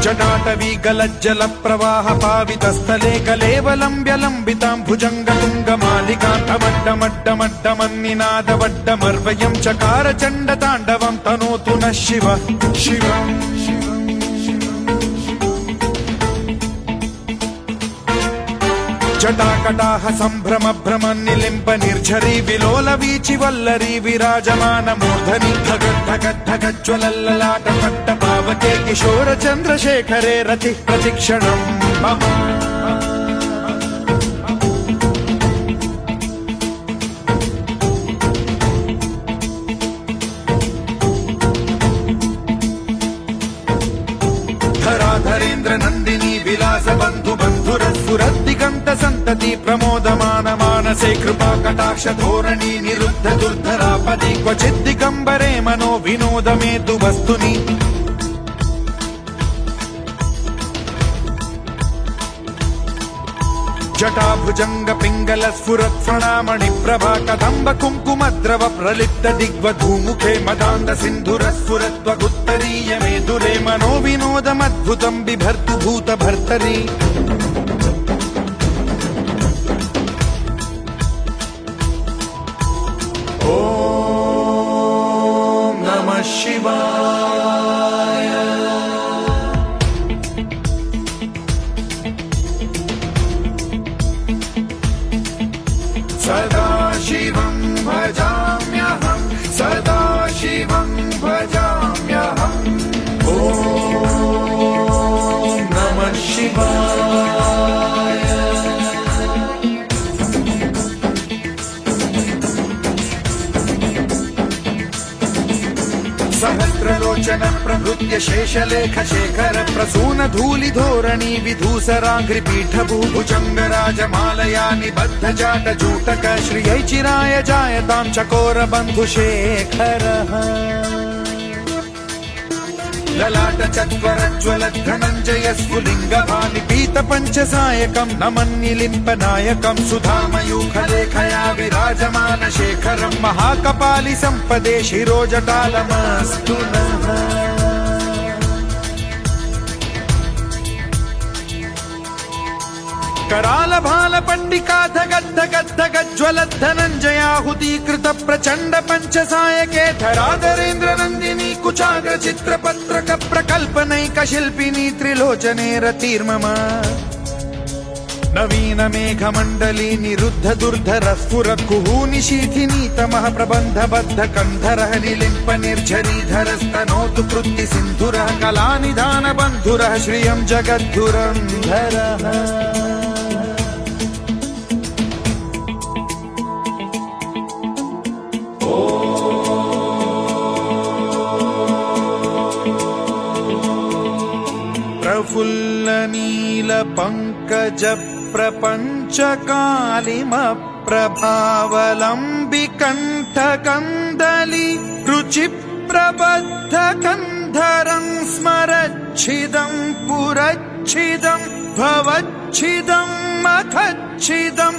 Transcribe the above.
जटाटवी गलज्जल प्रवाह पावितस्थले कलेवलम्ब्यलम्बितां भुजङ्गतुङ्गमालिकान्तमड्डमड्डमड्डमन्निनादवड्डमर्वयं चकार चण्डताण्डवं तनोतु नः शिव शिव जटाकटाह सम्भ्रम भ्रमन्निलिम्ब निर्झरी विलोल वीचि वल्लरी विराजमान मूर्धनि धगद्धगद्धगज्ज्वलल्ललाट पट्ट पावके किशोर चन्द्रशेखरे रतिः प्रतिक्षणम् मम धराधरेन्द्र नन्दिनी विलास बन्धु बन्धुरस्फुरद्दिगन्त सन्तति प्रमोदमान मानसे कृपा कटाक्ष धोरणी निरुद्ध दुर्धरापदि क्वचिद्दिगम्बरे मनो विनोद मेतु वस्तुनि जटाभुजंग पिंगल स्फुरत् प्रणामणि प्रभा कदम्ब कुङ्कुमद्रव प्रलिप्त दिग्वधूमुखे मदान्ध सिन्धुर स्फुरत्वगुत्तरीय मेदुरे मनो विनोदमद्भुतं बिभर्तु भूत भर्तरि ॐ नमः शिवाय सदा शिवं भजाम्यहं सदा शिवं भजाम्यहम् ॐ नमः शिवाय सहस्रलोचन प्रभृत्य शेषलेख शेखर प्रसून धूलि धोरणी विधूसराङ्घ्रिपीठ भूभुजङ्ग राजमालया निबद्ध जाट जूटक श्रियै चिराय जायतां चकोर बन्धुशेखरः ललाट चत्वरज्वल धनञ्जय स्फुलिङ्ग भानिपीत पञ्चसायकं नमन्निलिम्पनायकं सुधामयूखलेखया विराजमान शेखरं महाकपालि सम्पदे शिरोजटालमस्तु नः कराल भाल पंडिका धगद्धगद्धगज्ज्वलद्धनञ्जयाहुतीकृत प्रचण्ड पञ्चसायके धराधरेन्द्र नन्दिनी कुचाग्र चित्रपत्रक प्रकल्पनैक शिल्पिनी त्रिलोचने रतिर्मम नवीन मेघमण्डली निरुद्ध दुर्धर स्फुर कुहूनि शीथिनी तमः प्रबन्ध बद्ध कन्धरः निलिम्प निर्झरीधरस्तनोतु कृत्ति सिन्धुरः कलानिधान बन्धुरः श्रियं जगद्धुरन्धरः प्रफुल्ल नील पंकज प्रपंच कालिम प्रभावलंबि कंठ कंदली रुचि प्रबद्ध कंधरं स्मरच्छिदं पुरच्छिदं भवच्छिदं मखच्छिदं